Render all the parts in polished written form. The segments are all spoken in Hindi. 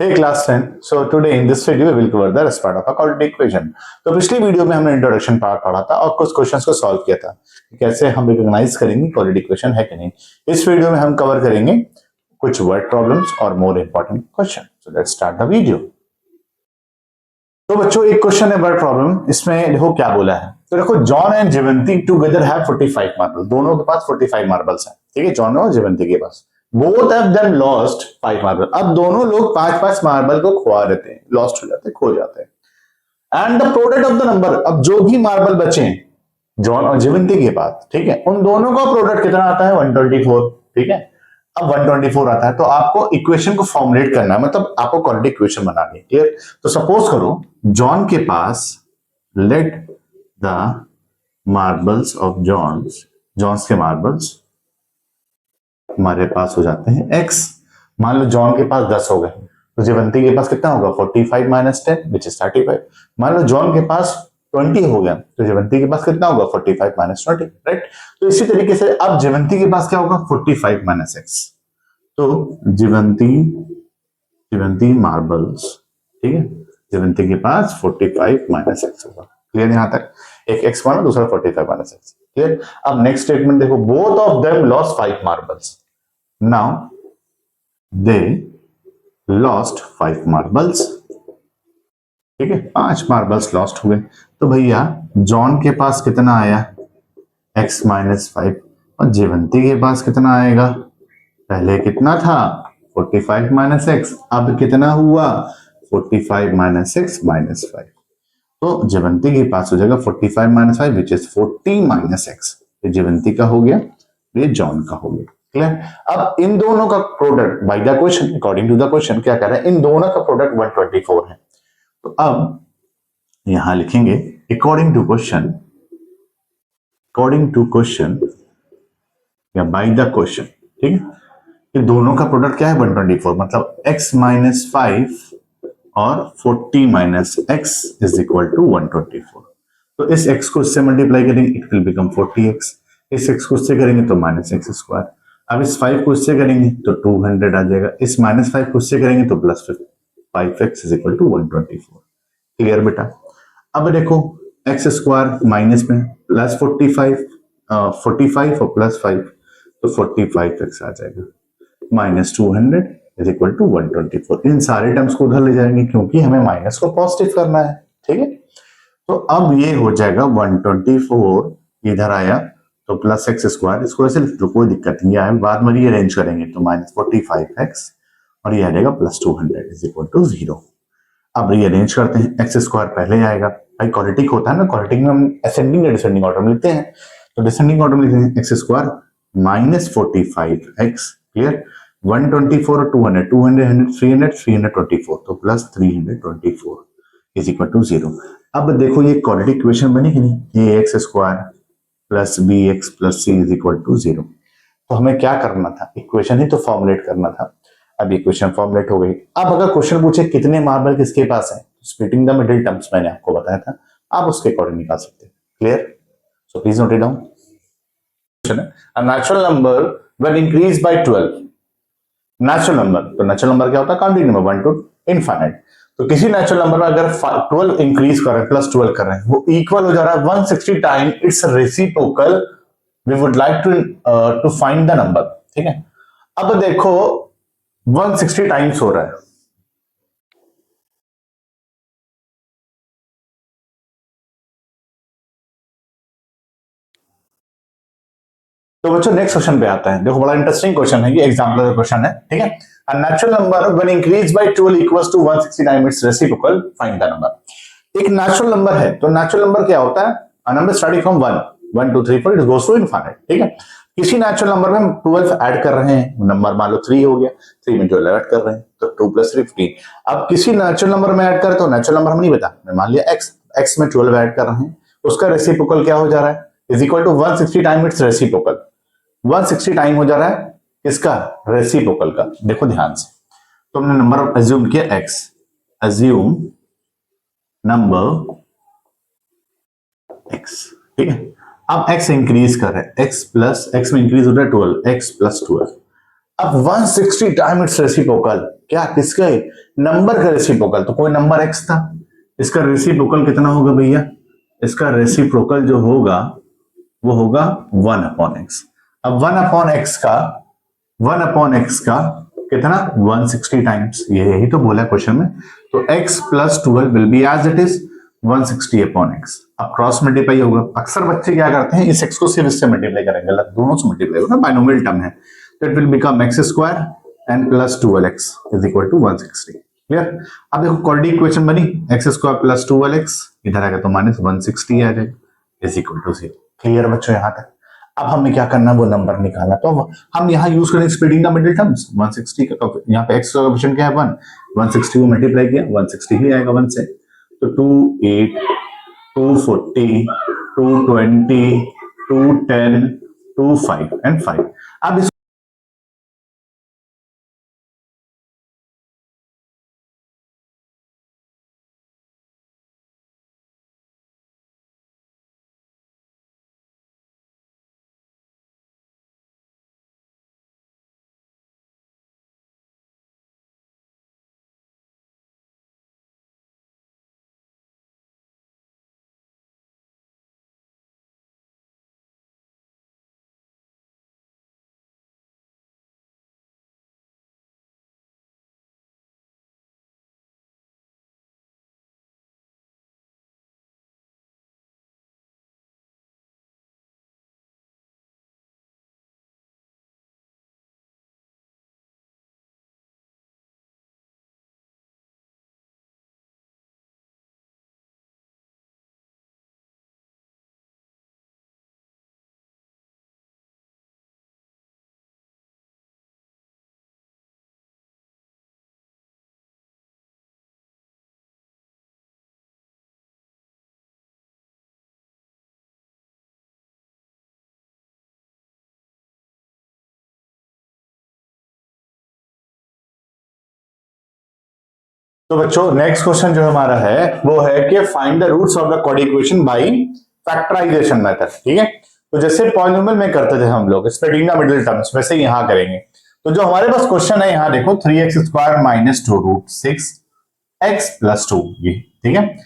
Hey class 10. So today in this video we will cover the rest part of a quadratic equation. तो पिछली वीडियो में हमने इंट्रोडक्शन पार्ट पढ़ा था और कुछ क्वेश्चंस को सॉल्व किया था कि कैसे हम रिकॉग्नाइज करेंगे क्वाड्रेटिक इक्वेशन है कि नहीं। इस वीडियो में हम कवर करेंगे कुछ वर्ड प्रॉब्लम्स और more important question. So let's start the video. तो बच्चों एक क्वेश्चन है वर्ड प्रॉब्लम, इसमें देखो क्या बोला है। तो देखो John and Jivanti together have 45 marble, दोनों के पास 45 मार्बल्स हैं। ठीक है, जॉन और जीवंती के पास both of them lost 5 marble. अब दोनों लोग 5-5 मार्बल को खोआ देते हैं, लॉस्ट हो जाते हैं, खो जाते हैं। And the product of the number, अब जो भी मार्बल बचे जॉन और जीवंती के पास, ठीक है, उन दोनों का प्रोडक्ट कितना आता है 124। ठीक है, अब 124 आता है तो आपको इक्वेशन को फॉर्मुलेट करना है, मतलब आपको क्वाड्रेटिक इक्वेशन बनानी है। क्लियर? तो सपोज करो जॉन के पास, let the marbles of John's के मार्बल्स हमारे पास हो जाते हैं x। मान लो जॉन के पास 10 हो गए तो जीवंती के पास कितना होगा 45 माइनस 10 विच इज 35। मान लो जॉन के पास 20 हो गया तो जीवंती के पास कितना होगा 45 माइनस 20, राइट। तो इसी तरीके से अब जीवंती के पास क्या होगा 45 माइनस x। तो जीवंती मार्बल्स, ठीक है, जीवंती के पास 45 माइनस x होगा। क्लियर? यहां तक एक x माना, दूसरा 45 माइनस x। क्लियर? अब नेक्स्ट स्टेटमेंट देखो, both of them lost 5 marbles. Now they lost 5 marbles। ठीक है, 5 मार्बल्स लॉस्ट हुए। तो भैया जॉन के पास कितना आया x माइनस 5 और जीवंती के पास कितना आएगा, पहले कितना था 45 माइनस एक्स, अब कितना हुआ 45 माइनस एक्स माइनस 5। तो जीवंती के पास हो जाएगा 45 minus 5 which is 40 minus x. ये जीवंती का हो गया, ये जॉन का हो गया। क्लियर? अब इन दोनों का product by the question, according to the question क्या कह रहा है, इन दोनों का प्रोडक्ट 124 है। तो अब यहां लिखेंगे अकॉर्डिंग टू क्वेश्चन या बाय द क्वेश्चन। ठीक है, ये दोनों का प्रोडक्ट क्या है 124, मतलब x माइनस 5 और 40 minus X is equal to 124। तो इस x को इससे मल्टीप्लाई करेंगे, इट विल बिकम 40x। इस x को इससे करेंगे तो माइनस एक्स स्क्वायर। अब इस 5 को इससे करेंगे तो 200 आ जाएगा, इस माइनस 5 को इससे करेंगे तो plus 5x is equal to 124। Clear बेटा? अब देखो एक्स स्क्वायर माइनस में प्लस 45 और प्लस 5 तो 45x आ जाएगा, माइनस 200 इज इक्वल टू 124। इन सारे टर्म्स को उधर ले जाएंगे क्योंकि हमें माइनस को पॉजिटिव करना है। ठीक है, तो अब ये हो जाएगा 124 इधर आया तो प्लस एक्स स्क्वायर, इसको ऐसे लिख लो, कोई दिक्कत नहीं है, बाद में रीअरेंज करेंगे तो माइनस 45x और ये आ जाएगा प्लस 200 इज इक्वल टू 0। अब रीअरेंज करते हैं, एक्स स्क्वायर पहले आएगा, भाई क्वाड्रेटिक होता है ना, क्वाड्रेटिक में हम असेंडिंग या डिसेंडिंग ऑर्डर में लिखते हैं। तो डिसेंडिंग ऑर्डर में लिखते हैं x square minus 45x। Clear? 124 और 200 324 तो प्लस 324 इज इक्वल टू 0। अब देखो ये क्वाड्रेटिक इक्वेशन बनी कि नहीं, ये X square plus B X plus C is equal to 0। तो हमें क्या करना था, इक्वेशन ही तो फॉर्मुलेट करना था। अब इक्वेशन फॉर्मुलेट हो गई। अब अगर क्वेश्चन पूछे कितने मार्बल किसके पास है, स्प्लिटिंग द मिडिल टर्म्स मैंने आपको बताया था, आप उसके अकॉर्डिंग निकाल सकते हैं। Clear? So please note it down. Question है a natural number when increase by 12। Natural number, तो नेचुरल नंबर क्या होता है, काउंटिंग नंबर 1 टू इनफाइनाइट। तो किसी नेचुरल नंबर में अगर 12 इंक्रीज कर रहे हैं, प्लस 12 कर रहे हैं, वो इक्वल हो जा रहा है 160 time its reciprocal, we would like to find the number. ठीक है, अब देखो 160 टाइम्स हो रहा है, तो बच्चों नेक्स्ट क्वेश्चन पे आता है। देखो बड़ा इंटरेस्टिंग क्वेश्चन है, ये एग्जांपल का क्वेश्चन है। ठीक है, a natural number when increase by 12 equals to 160 times its reciprocal, find the number. एक नेचुरल नंबर है, तो नेचुरल नंबर क्या होता है, a number starting from 1 2 3 4 it goes to infinite. ठीक है, किसी नेचुरल नंबर में हम 12 ऐड कर रहे हैं, नंबर मान लो 3 हो गया, 3 में 12 ऐड कर रहे हैं तो 2 प्लस 3 15। अब किसी नेचुरल नंबर में ऐड करें तो नेचुरल नंबर हम नहीं बता, मान लिया x में 12 ऐड कर रहे हैं, उसका रेसिप्रोकल क्या हो जा रहा है, is equal to 160 time its reciprocal. 160 time हो जा रहा है इसका रेसिप्रोकल का। देखो ध्यान से, तो हमने नंबर एज्यूम किया x, एज्यूम नंबर x। ठीक है, अब x इंक्रीज कर रहा है, x में इंक्रीज हो रहा है 12, x प्लस 12। अब 160 टाइम इट्स रेसिप्रोकल, क्या किसके, नंबर का रेसिप्रोकल, तो कोई नंबर x था, इसका रेसिप्रोकल कितना होगा भैया, इसका रेसिप्रोकल जो होगा वो होगा 1/x। अब 1/x का कितना 160 टाइम्स, यही तो बोला क्वेश्चन में, तो x + 12 will be as it is 160/x। अब क्रॉस मल्टीप्लाई होगा, अक्सर बच्चे क्या करते हैं इस x को सिर्फ इससे मल्टीप्लाई करेंगे, दोनों से मल्टीप्लाई होगा, बाइनोमियल टर्म है, तो it will become x² and + 12x = 160। Clear. अब देखो क्वाड्रेटिक इक्वेशन बनी, x² + 12x इधर आएगा तो -160 आ जाएगा = 0। क्लियर बच्चों यहां तक। अब हमें क्या करना, वो नंबर निकालना, तो हम यहाँ यूज करें स्प्लिटिंग द मिडिल टर्म्स, 160 का यहाँ पे x का कोएफिशिएंट क्या है 1, 160 को मल्टीप्लाई किया 160 ही आएगा 1 से, तो 28 240 220 210 25 and 5। अब इस तो बच्चों नेक्स्ट क्वेश्चन जो हमारा है वो है कि find the roots of the quadratic equation by factorization method. ठीक है, तो जैसे पॉलिनोमियल में करते थे हम लोग स्प्लिटिंग द मिडिल टर्म्स, वैसे ही यहां करेंगे। तो जो हमारे पास क्वेश्चन है यहाँ देखो 3x² - 2√6x + 2, ये ठीक है।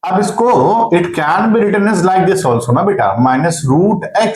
अब इसको it can be written as like this also ना बेटा, -√x,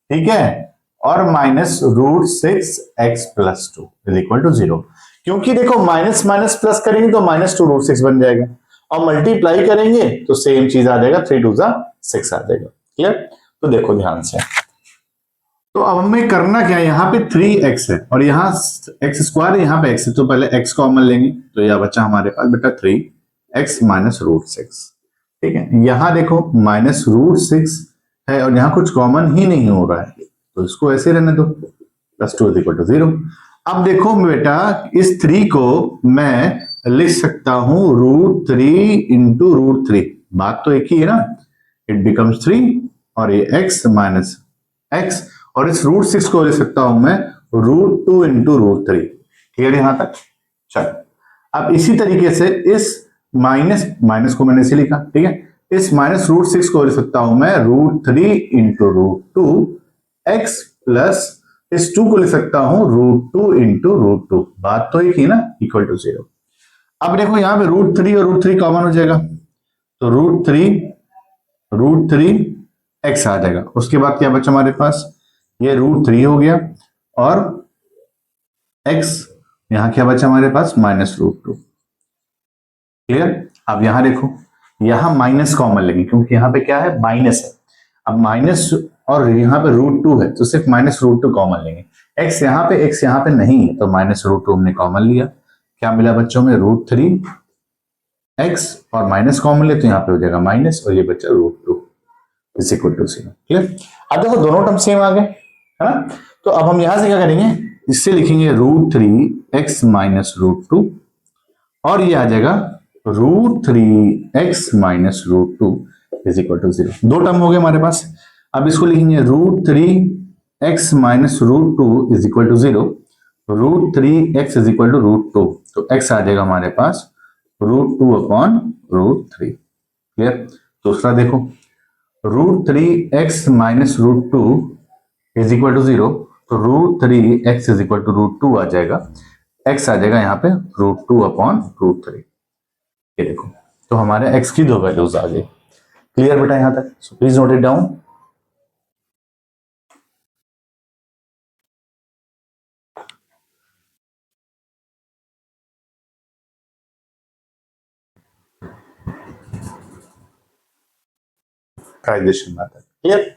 ठीक है, और -√6x + 2 = 0। क्योंकि देखो माइनस माइनस प्लस करेंगे तो -2√6 बन जाएगा, और मल्टीप्लाई करेंगे तो सेम चीज आ जाएगा, 3 2 6 आ जाएगा। क्लियर। तो देखो ध्यान से, तो अब हमें करना क्या है, यहाँ पे 3x है और यहाँ x², यहाँ पे x है, तो पहले x कॉमन लेंगे, तो यह बच्चा हमारे पास बेटा 3x - √6। ठीक है, यहाँ देखो -√6 है और यहाँ कुछ कॉमन ही नहीं हो रहा है, तो इसको ऐसे रहने दो, +2 = 0। अब देखो बेटा इस 3 को मैं लिख सकता हूं √3 × √3, बात तो एक ही है ना, इट बिकम्स 3 और ये x माइनस x, और इस √6 को लिख सकता हूं मैं √2 × √3। क्लियर यहां तक। चलो अब इसी तरीके से इस माइनस को मैंने इसे लिखा, ठीक है, इस -√6 को लिख सकता हूं मैं √3 × √2x प्लस इस 2 को लिख सकता हूं √2 × √2, बात तो एक ही ना, = 0। अब देखो यहां पे √3 और √3 कॉमन हो जाएगा, तो √3 x आ जाएगा। उसके बाद क्या बचा हमारे पास, ये √3 हो गया और x, यहां क्या बचा हमारे पास -√2। क्लियर। अब यहां देखो, यहां माइनस कॉमन लेंगे क्योंकि यहां पे क्या है, माइनस है। अब माइनस और यहाँ पे √2 है तो सिर्फ -√2 कॉमन लेंगे, x यहाँ पे नहीं है तो -√2 हमने कॉमन लिया, क्या मिला बच्चों में √3x, और माइनस कॉमन ले तो यहाँ पे हो जाएगा माइनस, और ये बच्चा √2 = 0। क्लियर। अब देखो दोनों टर्म सेम आ गए, है ना, तो अब हम यहां से क्या करेंगे, इससे लिखेंगे √3x - √2, और ये आ जाएगा √3x - √2 = 0। दो टर्म हो गए हमारे पास। अब इसको लिखेंगे √3x - √2 = 0, √3x = √2, तो x आ जाएगा हमारे पास √2/√3। क्लियर। दूसरा देखो √3x - √2 = 0, तो √3 x इज इक्वल टू √2 आ जाएगा, x आ जाएगा यहाँ पे √2/√3। ये देखो, तो हमारे x की 2 वैल्यूज आ गई। क्लियर बेटा यहां तक? So please note it down. Factorization method clear?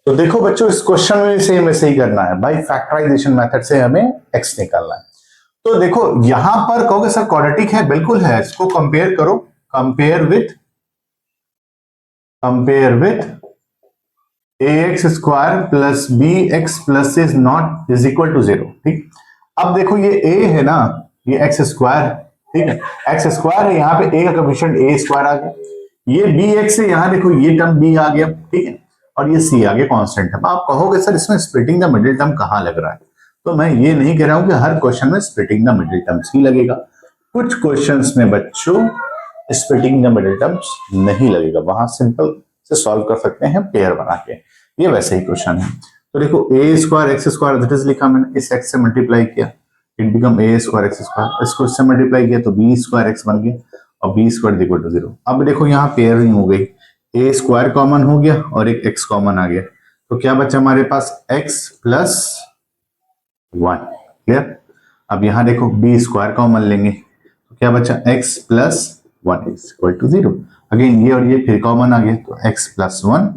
तो देखो बच्चों, इस क्वेश्चन में सेम ऐसे ही करना है भाई, फैक्टराइजेशन मेथड से हमें x निकालना है। तो देखो यहां पर कहोगे सर क्वाड्रेटिक है, बिल्कुल है, इसको कंपेयर करो, compare with ax square plus bx plus is not is equal to 0। ठीक, अब देखो ये a है ना, ये x स्क्वायर, ठीक है, x स्क्वायर है, यहाँ पे a का कोएफिशिएंट a स्क्वायर आ गया, ये bx है, यहाँ देखो ये टर्म b आ गया, ठीक है, और ये c आ गया कांस्टेंट है। आप कहोगे सर इसमें स्प्लिटिंग द मिडिल टर्म कहाँ लग रहा है? तो मैं ये नहीं कह रहा हूं कि हर क्वेश्चन में स्प्लिटिंग द मिडिल टर्म्स ही लगेगा, कुछ क्वेश्चंस में बच्चों स्प्लिटिंग द मिडिल टर्म्स नहीं लगेगा, वहां सिंपल से सॉल्व कर सकते हैं पेयर बना के, ये वैसे ही क्वेश्चन है। तो देखो a square x square that is लिखा मैंने, इस x से मल्टीप्लाई किया, it become a square x square, इसको इससे मल्टीप्लाई किया तो b स्क्वायर x बन गया और b स्क्वायर इक्वल टू 0। अब देखो यहाँ पेयरिंग हो गई, a स्क्वायर कॉमन हो गया और एक x कॉमन आ गया, तो क्या बचा हमारे पास x प्लस 1। क्लियर? अब यहाँ देखो b स्क्वायर कॉमन लेंगे तो क्या बचा x plus 1 is equal to 0। Again ये और ये फिर कॉमन आ गया तो x प्लस 1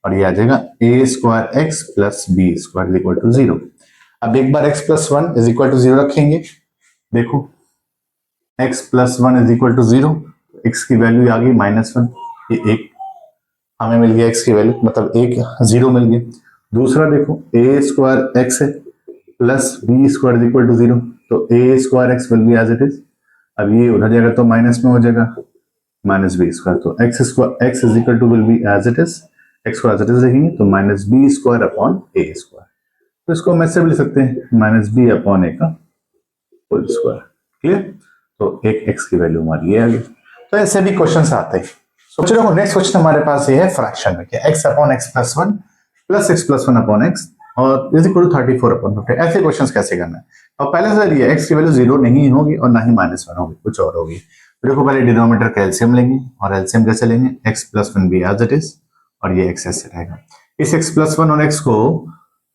और ये आ जाएगा a square x plus b square equal to 0। अब एक बार x plus 1 is equal to 0 रखेंगे, देखो x plus 1 is equal to 0, x की वैल्यू आ गई -1, ये एक हमें मिल गया x की वैल्यू, मतलब एक 0 मिल गया। दूसरा देखो a स्क्वायर एक्स है plus b square is equal to 0, तो a square x will be as it is, अब ये उधर जाएगा तो माइनस में हो जाएगा माइनस बी स्क्वायर, तो x square x is equal to will be as it is, x को एज इट इज लिखेंगे तो minus b square upon a square, तो इसको हम ऐसे भी लिख सकते हैं माइनस बी अपॉन ए का होल स्क्वायर। क्लियर? तो एक एक्स की वैल्यू हमारी ये आ गई। तो ऐसे भी क्वेश्चन आते हैं। तो चलो नेक्स्ट क्वेश्चन हमारे पास ये है फ्रैक्शन में, क्या x upon x plus 1 plus x plus 1 upon x और इज इक्वल टू 34 अपॉन 50। ऐसे क्वेश्चन कैसे करना है? और पहले से ये एक्स की वैल्यू 0 नहीं होगी और ना ही -1 होगी, कुछ और होगी। तो देखो पहले डिनोमिनेटर का एलसीएम लेंगे, और एलसीएम कैसे लेंगे, x plus 1 be as it is और ये एक्स ऐसे रहेगा। इस एक्स प्लस 1 और एक्स को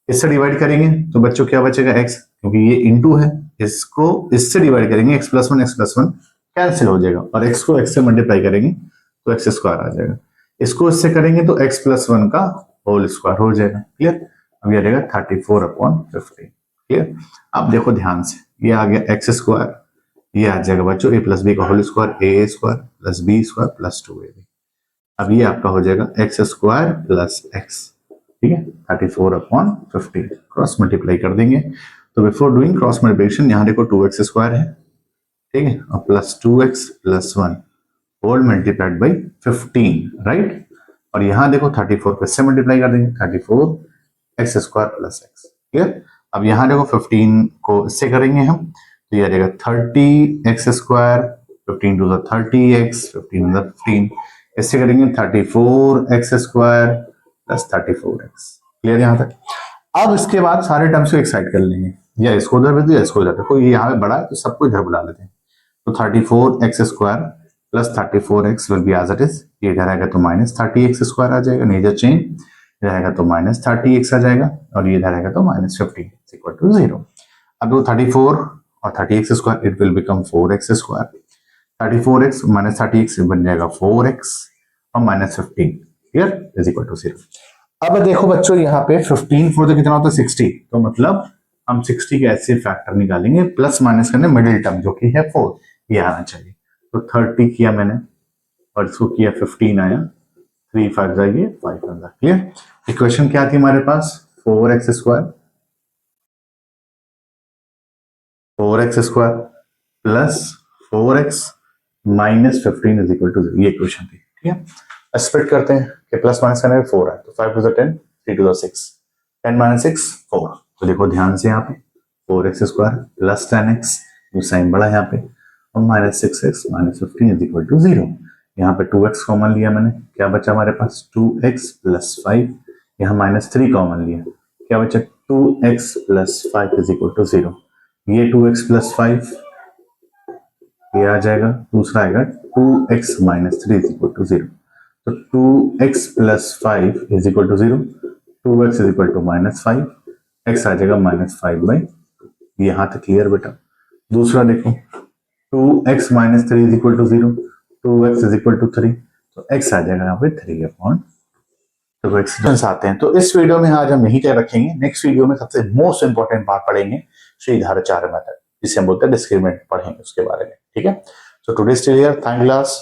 इससे डिवाइड करेंगे तो बच्चों क्या बचेगा एक्स, क्योंकि ये इनटू है, इसको इससे डिवाइड करेंगे एक्स प्लस 1 कैंसिल हो जाएगा, और एक्स को एक्स से मल्टीप्लाई करेंगे तो एक्स स्क्वायर आ जाएगा, इसको इससे करेंगे तो एक्स प्लस 1 का होल स्क्वायर हो जाएगा। क्लियर? अब ये रहेगा 34 अपॉन 50। क्लियर? अब देखो ध्यान से, ये आ गया एक्स स्क्वायर, ये आ जाएगा बच्चों ए प्लस बी का whole square, A square plus B square plus 2ab। अब ये आपका हो जाएगा एक्स स्क्वायर प्लस एक्स, ठीक है, 34 अपॉन 50, क्रॉस मल्टीप्लाई कर देंगे। तो बिफोर डूइंग क्रॉस मल्टीप्लिकेशन यहाँ देखो 2x स्क्वायर है, ठीक है, और plus 2x plus 1 whole multiplied by 15, right, और यहाँ देखो 34 को इससे मल्टीप्लाई कर देंगे, 34 x square plus x. Clear? अब यहाँ देखो 15 को इससे करेंगे हम, तो ये आ जाएगा 30 x square, 15 two the 30x, 15 two the 15, इससे करेंगे 34 x square plus 34x। Clear यहाँ तक? अब इसके बाद सारे टर्म्स को एक साइड कर लेंगे, या इसको उधर भेज दो या इसको उधर, कोई यहाँ पे बड़ा है तो सबको इधर बुला लेते हैं। तो 34 x square plus 34x will be as it is, ये इधर आएगा तो माइनस 30x स्क्वायर आ जाएगा, नेजर चेंज, इधर आएगा तो माइनस 30x आ जाएगा, और ये इधर आएगा तो माइनस 15 इक्वल टू 0। अब वो 34 और 30x स्क्वायर it will become 4x square, 34x minus 30x बन जाएगा 4x और minus 15 clear is equal to 0। अब देखो बच्चों यहाँ पे 15 4 कितना होता है 60, तो मतलब हम 60 के ऐसे फैक्टर निकालेंगे प्लस माइनस करने मिडिल टर्म जो कि है 4, ये आना चाहिए। तो 30 किया मैंने और इसको किया 15 आया, 3 5 जाइए 5 आ। क्लियर? इक्वेशन क्या थी हमारे पास, 4x square plus 4x minus 15 is equal to 0, ये इक्वेशन थी। ठीक है, स्प्लिट करते हैं कि प्लस माइनस करने में 4 है, तो 5 two the 10, 3 two the 6, 10 minus 6 4। तो देखो ध्यान से यहाँ पे 4x स्क्वायर प्लस 10x, जो साइन बड़ा है यहाँ पे, और minus 6x minus 15 is equal to 0। यहाँ पे 2x कॉमन लिया मैंने, क्या बचा हमारे पास 2x प्लस 5, यहाँ -3 कॉमन लिया, क्या बचा 2x plus 5 is equal to 0। ये 2x प्लस 5 ये आ जाएगा, दूसरा आएगा 2x minus 3 is equal to 0। तो 2x plus 5 is equal to 0, 2x is equal to -5, x आ जाएगा -5/2। यहाँ तक क्लियर बेटा। दूसरा देखो 2x minus 3 is equal to 0, 2x is equal to 3, तो x आ जाएगा यहाँ पे 3/2। तो एक्सटेंस आते हैं। तो इस वीडियो में आज हम यही तय रखेंगे। नेक्स्ट वीडियो में सबसे मोस्ट इंपॉर्टेंट पार्ट पढ़ेंगे श्रीधाराचार्य मेथड, जिसे हम बोलते हैं डिस्क्रिमिनेंट, पढ़ेंगे उसके बारे में। ठीक है, so today still here, thank you class.